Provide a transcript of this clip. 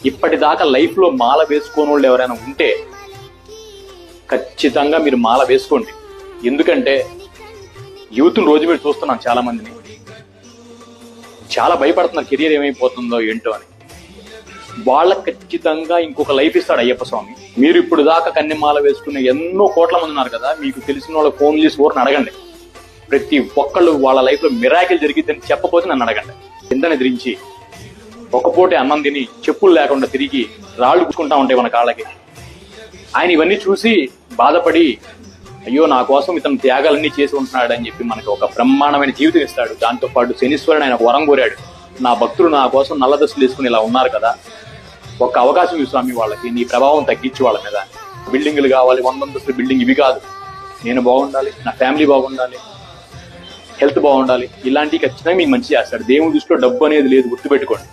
ఇప్పటిదాకా లైఫ్ లో మాల వేసుకోని వాళ్ళు ఎవరైనా ఉంటే ఖచ్చితంగా మీరు మాల వేసుకోండి. ఎందుకంటే యూత్ రోజు మీరు చూస్తున్నాం, చాలా మందిని చాలా భయపడుతున్నారు కెరియర్ ఏమైపోతుందో ఏంటో అని. వాళ్ళకి ఖచ్చితంగా ఇంకొక లైఫ్ ఇస్తాడు అయ్యప్ప స్వామి. మీరు ఇప్పుడు దాకా కన్నెమాల వేసుకునే ఎన్నో కోట్ల మంది ఉన్నారు కదా, మీకు తెలిసిన వాళ్ళకి ఫోన్ చేసి ఊరిని అడగండి. ప్రతి ఒక్కళ్ళు వాళ్ళ లైఫ్ లో మిరాకిల్ జరిగిద్దని చెప్పకపోతే నన్ను అడగండి. కిందని ఎదిరించి ఒక పూటే అన్నం తిని చెప్పులు లేకుండా తిరిగి రాళ్ళు పుచ్చుకుంటా ఉంటాయి మన కాళ్ళకి. ఆయన ఇవన్నీ చూసి బాధపడి అయ్యో నా కోసం ఇతను త్యాగాలన్నీ చేసి ఉంటున్నాడు అని చెప్పి మనకి ఒక బ్రహ్మాండమైన జీవితం ఇస్తాడు. దాంతో పాటు శనీశ్వరుడు ఆయన ఒక వరం కోరాడు, నా భక్తులు నా కోసం నల్ల దశలు వేసుకుని ఇలా ఉన్నారు కదా, ఒక అవకాశం ఇవ్వు స్వామి వాళ్ళకి, నీ ప్రభావం తగ్గించి వాళ్ళ మీద. బిల్డింగ్లు కావాలి, 100 అంతస్తుల బిల్డింగ్ ఇవి కాదు, నేను బాగుండాలి, నా ఫ్యామిలీ బాగుండాలి, హెల్త్ బాగుండాలి, ఇలాంటివి ఖచ్చితంగా మీకు మంచి చేస్తాడు. దేవుని దృష్టిలో డబ్బు అనేది లేదు, గుర్తుపెట్టుకోండి.